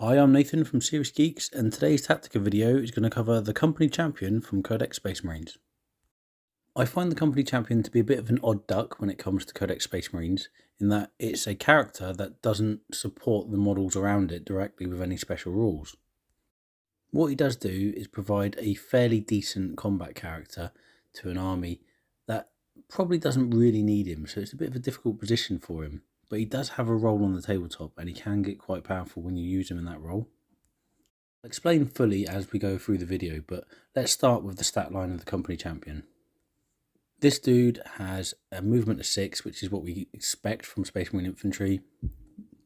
Hi, I'm Nathan from Serious Geeks, and today's Tactica video is going to cover the Company Champion from Codex Space Marines. I find the Company Champion to be a bit of an odd duck when it comes to Codex Space Marines, in that it's a character that doesn't support the models around it directly with any special rules. What he does do is provide a fairly decent combat character to an army that probably doesn't really need him, so it's a bit of a difficult position for him. But he does have a role on the tabletop, and he can get quite powerful when you use him in that role. I'll explain fully as we go through the video, but let's start with the stat line of the Company Champion. This dude has a movement of 6, which is what we expect from Space Marine Infantry,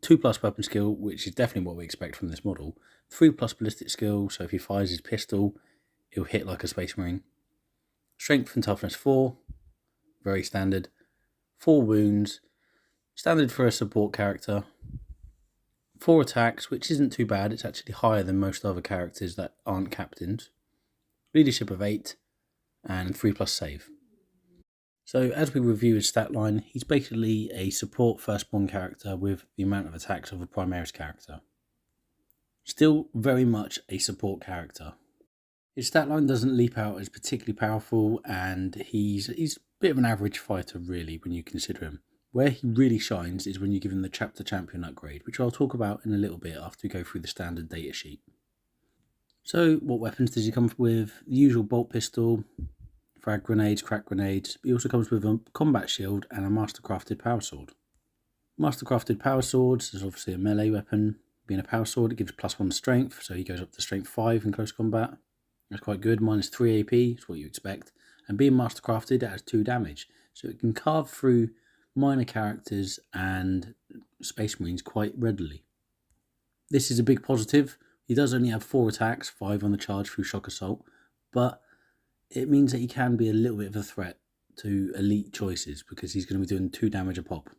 2+ weapon skill, which is definitely what we expect from this model, 3+ ballistic skill, so if he fires his pistol, he'll hit like a Space Marine, strength and toughness 4, very standard, 4 wounds, standard for a support character, 4 attacks, which isn't too bad, it's actually higher than most other characters that aren't captains, leadership of 8, and 3+ save. So as we review his stat line, he's basically a support firstborn character with the amount of attacks of a Primaris character. Still very much a support character. His stat line doesn't leap out as particularly powerful, and he's a bit of an average fighter really when you consider him. Where he really shines is when you give him the Chapter Champion upgrade, which I'll talk about in a little bit after we go through the standard data sheet. So what weapons does he come with? The usual bolt pistol, frag grenades, crack grenades. He also comes with a combat shield and a mastercrafted power sword. Mastercrafted power swords is obviously a melee weapon. Being a power sword, it gives +1 strength, so he goes up to strength 5 in close combat. That's quite good, -3 AP, is what you expect. And being mastercrafted, it has 2 damage, so it can carve through minor characters and Space Marines quite readily. This is a big positive. He does only have 4 attacks, 5 on the charge through shock assault, but it means that he can be a little bit of a threat to elite choices because he's going to be doing 2 damage a pop.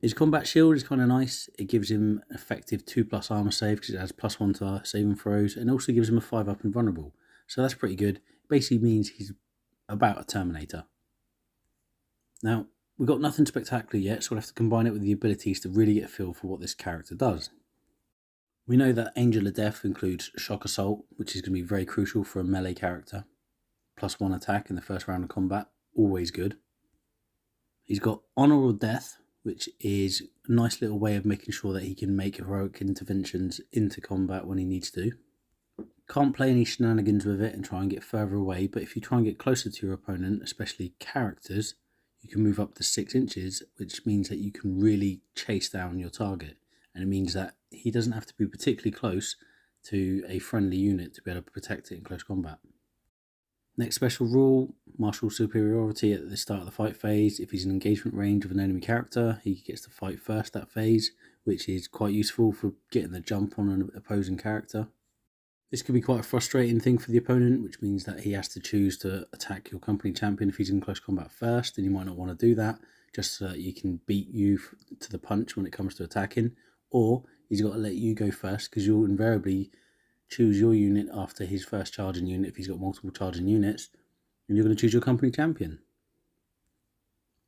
His combat shield is kind of nice. It gives him effective 2+ armor save because it has +1 to saving throws, and also gives him a 5+ invulnerable. So that's pretty good. It basically means he's about a Terminator. Now, we've got nothing spectacular yet, so we'll have to combine it with the abilities to really get a feel for what this character does. We know that Angel of Death includes Shock Assault, which is going to be very crucial for a melee character. +1 attack in the first round of combat, always good. He's got Honourable Death, which is a nice little way of making sure that he can make heroic interventions into combat when he needs to. Can't play any shenanigans with it and try and get further away, but if you try and get closer to your opponent, especially characters, you can move up to 6 inches, which means that you can really chase down your target. And it means that he doesn't have to be particularly close to a friendly unit to be able to protect it in close combat. Next special rule, martial superiority at the start of the fight phase. If he's in engagement range of an enemy character, he gets to fight first that phase, which is quite useful for getting the jump on an opposing character. This could be quite a frustrating thing for the opponent, which means that he has to choose to attack your Company Champion if he's in close combat first, and you might not want to do that, just so that he can beat you to the punch when it comes to attacking, or he's got to let you go first, because you'll invariably choose your unit after his first charging unit if he's got multiple charging units, and you're going to choose your Company Champion.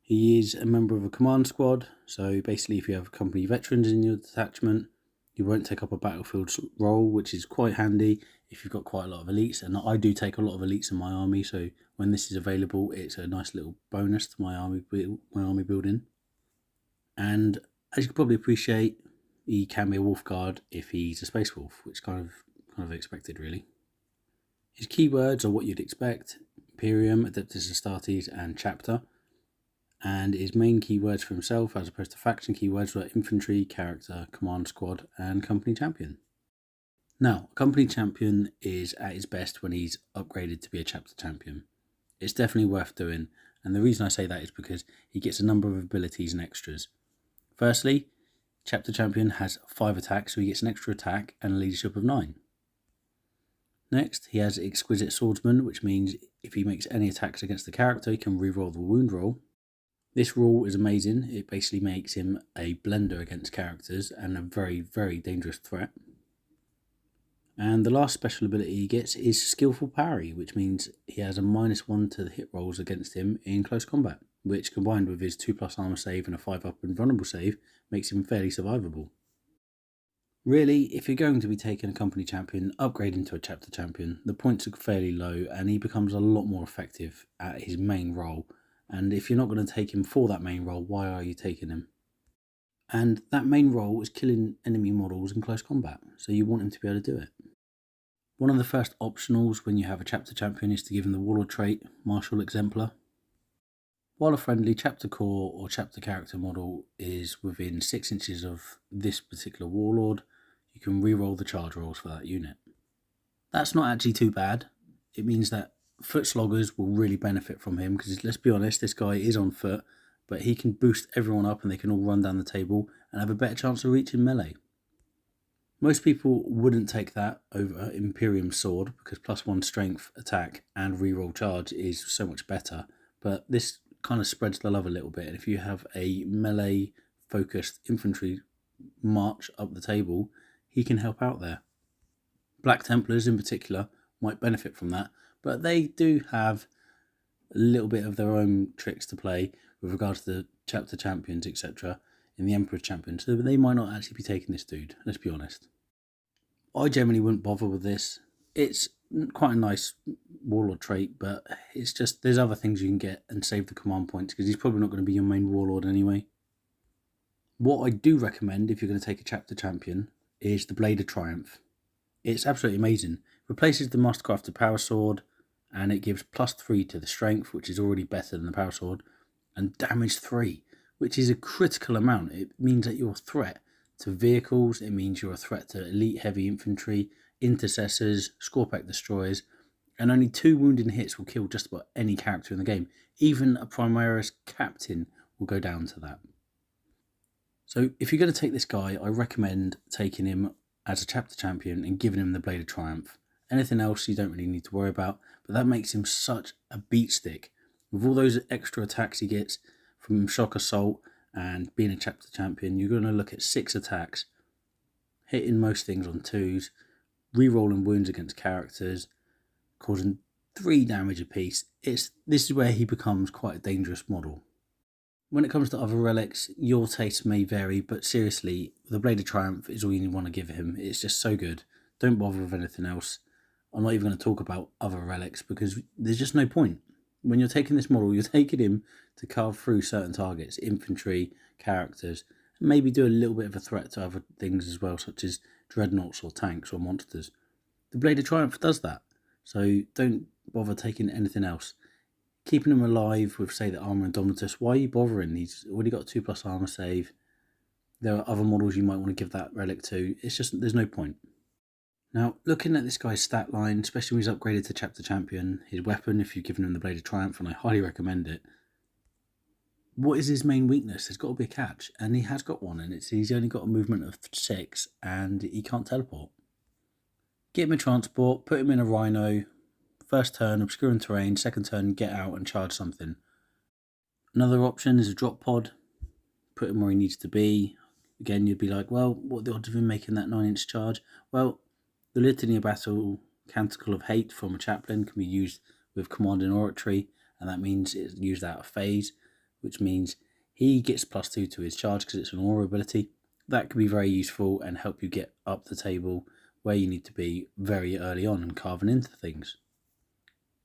He is a member of a command squad, so basically if you have company veterans in your detachment, you won't take up a battlefield role, which is quite handy if you've got quite a lot of elites. And I do take a lot of elites in my army, so when this is available, it's a nice little bonus to my army building. And as you can probably appreciate, he can be a wolf guard if he's a space wolf, which is kind of expected really. His keywords are what you'd expect: Imperium, Adeptus Astartes, and Chapter. And his main keywords for himself, as opposed to faction keywords, were infantry, character, command squad, and company champion. Now, a company champion is at his best when he's upgraded to be a chapter champion. It's definitely worth doing, and the reason I say that is because he gets a number of abilities and extras. Firstly, chapter champion has 5 attacks, so he gets an extra attack and a leadership of 9. Next, he has exquisite swordsman, which means if he makes any attacks against the character, he can reroll the wound roll. This rule is amazing. It basically makes him a blender against characters and a very, very dangerous threat. And the last special ability he gets is Skillful Parry, which means he has a -1 to the hit rolls against him in close combat, which combined with his 2+ armor save and a 5+ invulnerable save makes him fairly survivable. Really, if you're going to be taking a company champion, upgrade into a chapter champion. The points are fairly low and he becomes a lot more effective at his main role. And if you're not going to take him for that main role, why are you taking him? And that main role is killing enemy models in close combat, so you want him to be able to do it. One of the first optionals when you have a chapter champion is to give him the warlord trait, Martial Exemplar. While a friendly chapter core or chapter character model is within 6 inches of this particular warlord, you can reroll the charge rolls for that unit. That's not actually too bad. It means that foot sloggers will really benefit from him because, let's be honest, this guy is on foot, but he can boost everyone up and they can all run down the table and have a better chance of reaching melee. Most people wouldn't take that over Imperium Sword because +1 strength, attack and reroll charge is so much better, but this kind of spreads the love a little bit. And if you have a melee focused infantry march up the table, he can help out there. Black Templars in particular might benefit from that, but they do have a little bit of their own tricks to play with regards to the chapter champions, etc. in the Emperor's Champion, so they might not actually be taking this dude, let's be honest. I generally wouldn't bother with this. It's quite a nice warlord trait, but it's just there's other things you can get and save the command points because he's probably not going to be your main warlord anyway. What I do recommend if you're going to take a chapter champion is the Blade of Triumph. It's absolutely amazing. It replaces the Mastercrafted Power Sword and it gives +3 to the strength, which is already better than the Power Sword, and damage 3, which is a critical amount. It means that you're a threat to vehicles, it means you're a threat to elite heavy infantry, intercessors, Scorpack destroyers, and only 2 wounding hits will kill just about any character in the game. Even a Primaris captain will go down to that. So if you're going to take this guy, I recommend taking him as a chapter champion and giving him the Blade of Triumph. Anything else you don't really need to worry about, but that makes him such a beat stick. With all those extra attacks he gets from Shock Assault and being a chapter champion, you're going to look at 6 attacks, hitting most things on 2s, re-rolling wounds against characters, causing 3 damage apiece. This is where he becomes quite a dangerous model. When it comes to other relics, your taste may vary, but seriously, the Blade of Triumph is all you want to give him. It's just so good. Don't bother with anything else. I'm not even going to talk about other relics because there's just no point. When you're taking this model, you're taking him to carve through certain targets, infantry, characters, and maybe do a little bit of a threat to other things as well, such as dreadnoughts or tanks or monsters. The Blade of Triumph does that, so don't bother taking anything else. Keeping him alive with, say, the Armour Indomitus, why are you bothering? He's already got 2+ armour save. There are other models you might want to give that relic to. It's just, there's no point. Now, looking at this guy's stat line, especially when he's upgraded to Chapter Champion, his weapon, if you've given him the Blade of Triumph, and I highly recommend it, what is his main weakness? There's got to be a catch, and he has got one, and he's only got a movement of 6, and he can't teleport. Get him a transport, put him in a Rhino, first turn, obscuring terrain, second turn, get out and charge something. Another option is a drop pod, put him where he needs to be. Again, you'd be like, well, what are the odds of him making that 9-inch charge? Well, the Litany of Battle Canticle of Hate from a chaplain can be used with Commanding Oratory, and that means it's used out of phase, which means he gets +2 to his charge because it's an aura ability. That can be very useful and help you get up the table where you need to be very early on and carving into things.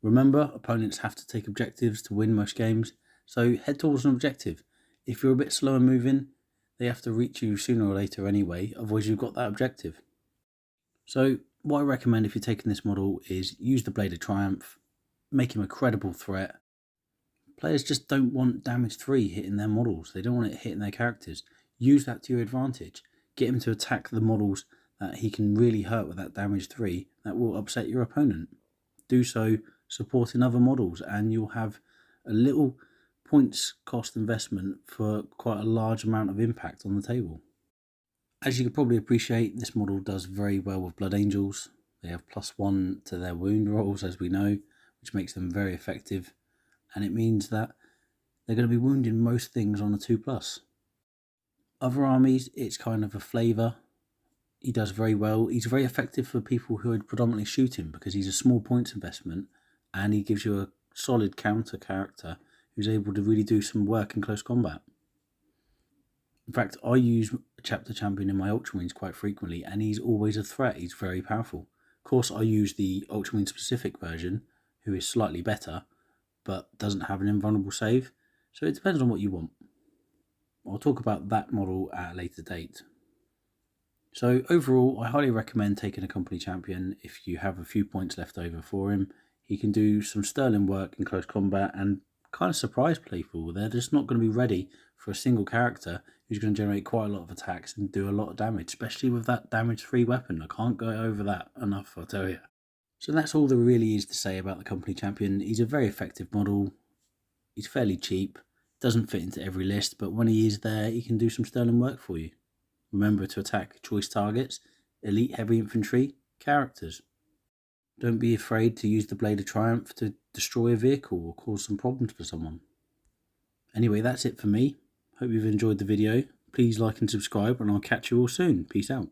Remember, opponents have to take objectives to win most games, so head towards an objective. If you're a bit slower moving, they have to reach you sooner or later anyway, otherwise you've got that objective. So what I recommend if you're taking this model is use the Blade of Triumph, make him a credible threat. Players just don't want damage 3 hitting their models, they don't want it hitting their characters. Use that to your advantage. Get him to attack the models that he can really hurt with that damage 3 that will upset your opponent. Do so supporting other models and you'll have a little points cost investment for quite a large amount of impact on the table. As you could probably appreciate, this model does very well with Blood Angels. They have +1 to their wound rolls, as we know, which makes them very effective, and it means that they're going to be wounding most things on a 2+. Other armies, it's kind of a flavour. He does very well. He's very effective for people who would predominantly shoot him because he's a small points investment and he gives you a solid counter character who's able to really do some work in close combat. In fact, I use a chapter champion in my Ultramarines quite frequently, and he's always a threat. He's very powerful. Of course, I use the Ultramarine specific version, who is slightly better, but doesn't have an invulnerable save, so it depends on what you want. I'll talk about that model at a later date. So overall, I highly recommend taking a company champion if you have a few points left over for him. He can do some sterling work in close combat and kind of surprise people. They're just not going to be ready for a single character who's going to generate quite a lot of attacks and do a lot of damage, especially with that damage-free weapon. I can't go over that enough, I'll tell you. So that's all there really is to say about the company champion. He's a very effective model. He's fairly cheap, doesn't fit into every list, but when he is there, he can do some sterling work for you. Remember to attack choice targets, elite heavy infantry, characters. Don't be afraid to use the Blade of Triumph to destroy a vehicle or cause some problems for someone. Anyway, that's it for me. Hope you've enjoyed the video. Please like and subscribe, and I'll catch you all soon. Peace out.